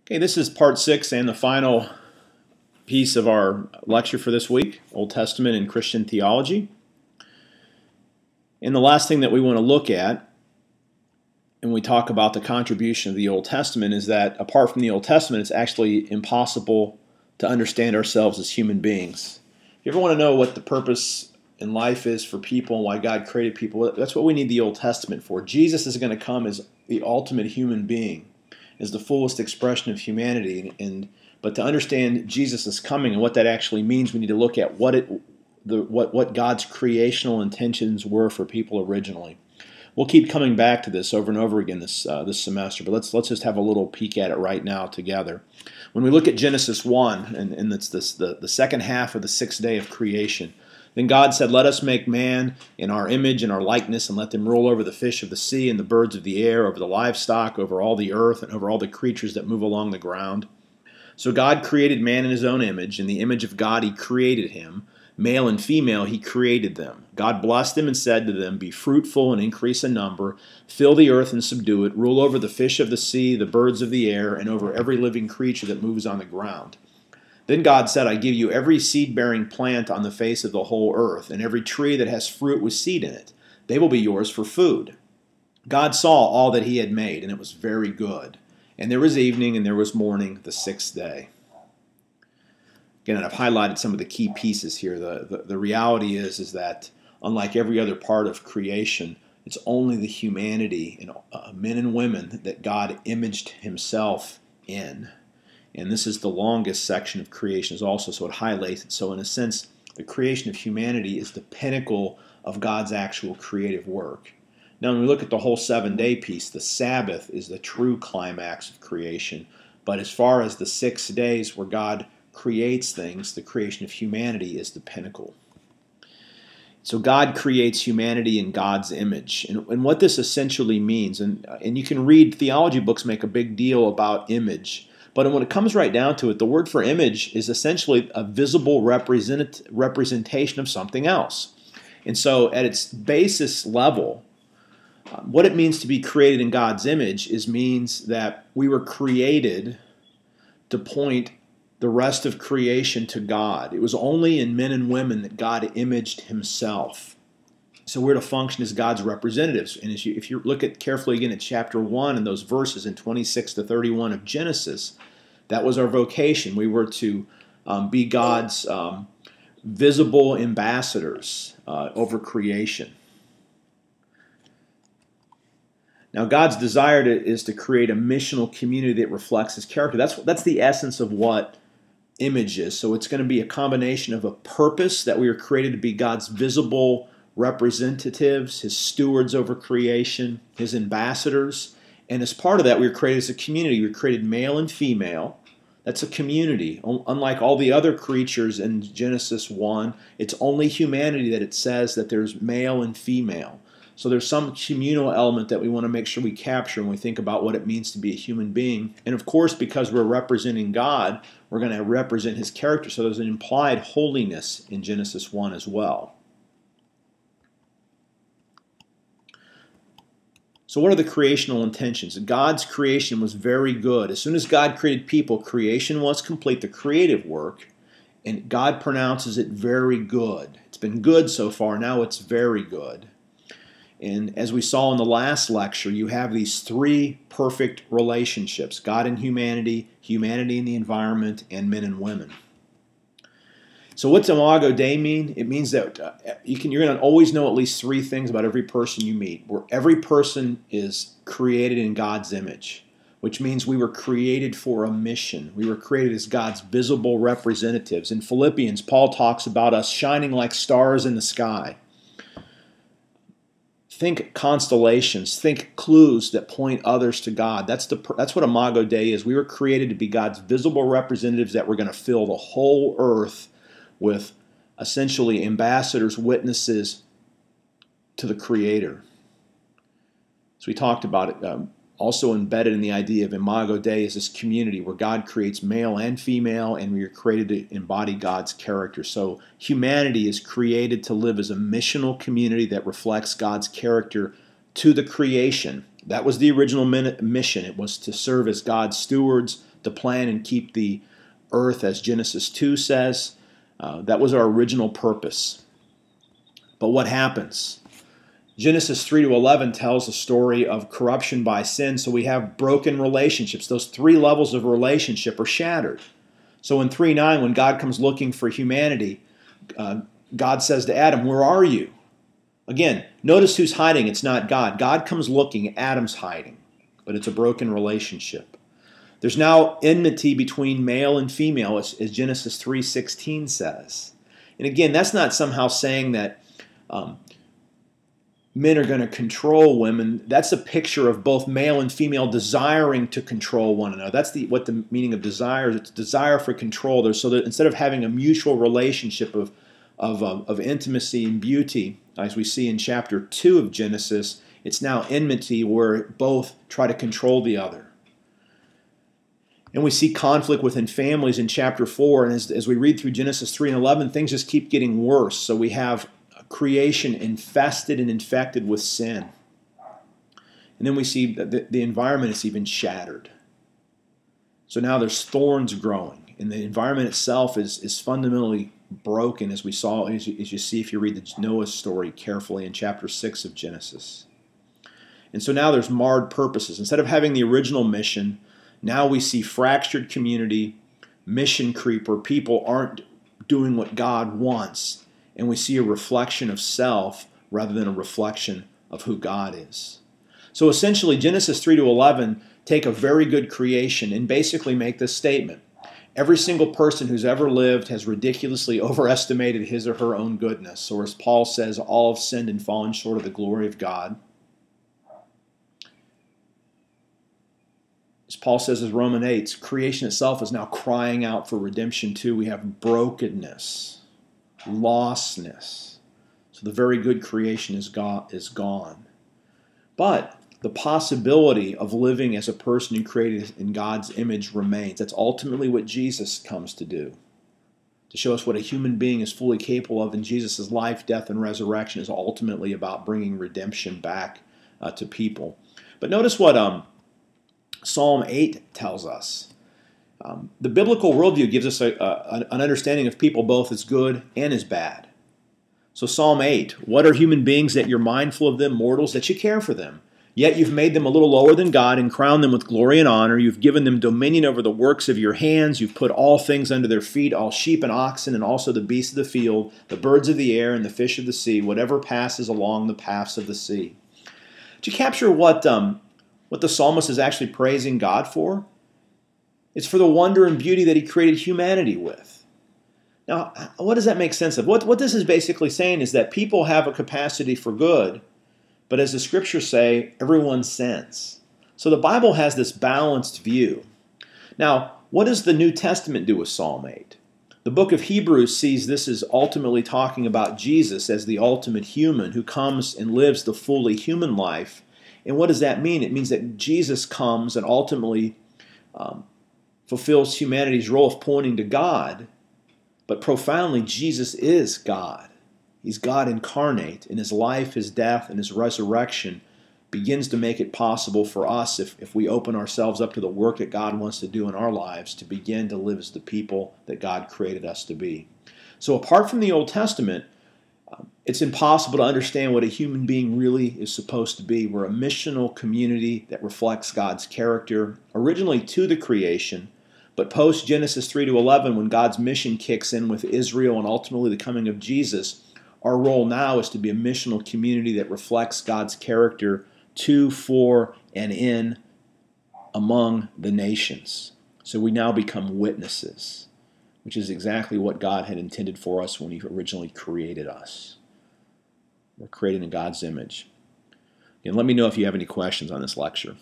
Okay, this is part 6 and the final piece of our lecture for this week, Old Testament and Christian theology. And the last thing that we want to look at when we talk about the contribution of the Old Testament is that apart from the Old Testament, it's actually impossible to understand ourselves as human beings. If you ever want to know what the purpose in life is for people and why God created people, that's what we need the Old Testament for. Jesus is going to come as the ultimate human being, as the fullest expression of humanity. But to understand Jesus' coming and what that actually means, we need to look at what God's creational intentions were for people originally. We'll keep coming back to this over and over again this semester, but let's just have a little peek at it right now together. When we look at Genesis 1, and it's the second half of the sixth day of creation, then God said, "Let us make man in our image and our likeness, and let them rule over the fish of the sea and the birds of the air, over the livestock, over all the earth, and over all the creatures that move along the ground." So God created man in his own image. In the image of God he created him. Male and female he created them. God blessed them and said to them, "Be fruitful and increase in number, fill the earth and subdue it, rule over the fish of the sea, the birds of the air, and over every living creature that moves on the ground." Then God said, "I give you every seed-bearing plant on the face of the whole earth, and every tree that has fruit with seed in it. They will be yours for food." God saw all that he had made, and it was very good. And there was evening and there was morning, the sixth day. Again, I've highlighted some of the key pieces here. The reality is that unlike every other part of creation, it's only the humanity, men and women, that God imaged himself in. And this is the longest section of creation also, so it highlights it. So in a sense, the creation of humanity is the pinnacle of God's actual creative work. Now when we look at the whole 7-day piece, the Sabbath is the true climax of creation. But as far as the 6 days where God creates things, the creation of humanity is the pinnacle. So God creates humanity in God's image. And what this essentially means, and you can read theology books make a big deal about image, but when it comes right down to it, the word for image is essentially a visible representation of something else. And so at its basis level, what it means to be created in God's image means that we were created to point the rest of creation to God. It was only in men and women that God imaged himself. So we're to function as God's representatives. And if you look at carefully again at chapter 1 and those verses in 26 to 31 of Genesis, that was our vocation. We were to be God's visible ambassadors over creation. Now, God's desire is to create a missional community that reflects his character. That's the essence of what image is. So it's going to be a combination of a purpose, that we are created to be God's visible representatives, his stewards over creation, his ambassadors. And as part of that, we were created as a community. We were created male and female. That's a community. Unlike all the other creatures in Genesis 1, it's only humanity that it says that there's male and female. So there's some communal element that we want to make sure we capture when we think about what it means to be a human being. And of course, because we're representing God, we're going to represent his character. So there's an implied holiness in Genesis 1 as well. So what are the creational intentions? God's creation was very good. As soon as God created people, creation was complete, the creative work, and God pronounces it very good. It's been good so far, now it's very good. And as we saw in the last lecture, you have these 3 perfect relationships: God and humanity, humanity and the environment, and men and women. So what's Imago Dei mean? It means that you're going to always know at least 3 things about every person you meet. Where every person is created in God's image, which means we were created for a mission. We were created as God's visible representatives. In Philippians, Paul talks about us shining like stars in the sky. Think constellations, think clues that point others to God. That's what Imago Dei is. We were created to be God's visible representatives that were going to fill the whole earth with essentially ambassadors, witnesses to the Creator. So we talked about it. Also embedded in the idea of Imago Dei is this community where God creates male and female, and we are created to embody God's character. So humanity is created to live as a missional community that reflects God's character to the creation. That was the original mission. It was to serve as God's stewards, to plan and keep the earth, as Genesis 2 says. That was our original purpose. But what happens? Genesis 3 to 11 tells a story of corruption by sin, so we have broken relationships. Those three levels of relationship are shattered. So in 3:9, when God comes looking for humanity, God says to Adam, "Where are you?" Again, notice who's hiding. It's not God. God comes looking, Adam's hiding, but it's a broken relationship. There's now enmity between male and female, as Genesis 3:16 says. And again, that's not somehow saying that men are going to control women. That's a picture of both male and female desiring to control one another. That's what the meaning of desire is. It's desire for control. So that instead of having a mutual relationship of intimacy and beauty, as we see in chapter 2 of Genesis, it's now enmity where both try to control the other. And we see conflict within families in chapter 4, and as we read through Genesis 3 and 11, things just keep getting worse. So we have creation infested and infected with sin. And then we see that the environment is even shattered. So now there's thorns growing, and the environment itself is fundamentally broken, as we saw, as you see if you read the Noah story carefully in chapter 6 of Genesis. And so now there's marred purposes. Instead of having the original mission, now we see fractured community, mission creep, where people aren't doing what God wants. And we see a reflection of self rather than a reflection of who God is. So essentially, Genesis 3 to 11 take a very good creation and basically make this statement. Every single person who's ever lived has ridiculously overestimated his or her own goodness. Or as Paul says, all have sinned and fallen short of the glory of God. As Paul says in Romans 8, creation itself is now crying out for redemption too. We have brokenness, lostness. So the very good creation is gone. But the possibility of living as a person who created in God's image remains. That's ultimately what Jesus comes to do. To show us what a human being is fully capable of in Jesus' life, death, and resurrection is ultimately about bringing redemption back to people. But notice what Psalm 8 tells us. The biblical worldview gives us an understanding of people both as good and as bad. So Psalm 8, what are human beings that you're mindful of them, mortals, that you care for them? Yet you've made them a little lower than God and crowned them with glory and honor. You've given them dominion over the works of your hands. You've put all things under their feet, all sheep and oxen, and also the beasts of the field, the birds of the air and the fish of the sea, whatever passes along the paths of the sea. Did you capture what the psalmist is actually praising God for? It's for the wonder and beauty that he created humanity with. Now, what does that make sense of? What this is basically saying is that people have a capacity for good, but as the scriptures say, everyone sins. So the Bible has this balanced view. Now, what does the New Testament do with Psalm 8? The book of Hebrews sees this as ultimately talking about Jesus as the ultimate human who comes and lives the fully human life. And what does that mean? It means that Jesus comes and ultimately fulfills humanity's role of pointing to God, but profoundly, Jesus is God. He's God incarnate, and his life, his death, and his resurrection begins to make it possible for us, if we open ourselves up to the work that God wants to do in our lives, to begin to live as the people that God created us to be. So apart from the Old Testament, it's impossible to understand what a human being really is supposed to be. We're a missional community that reflects God's character, originally to the creation, but post Genesis 3 to 11, when God's mission kicks in with Israel and ultimately the coming of Jesus, our role now is to be a missional community that reflects God's character to, for, and in among the nations. So we now become witnesses, which is exactly what God had intended for us when he originally created us. We're created in God's image. And let me know if you have any questions on this lecture.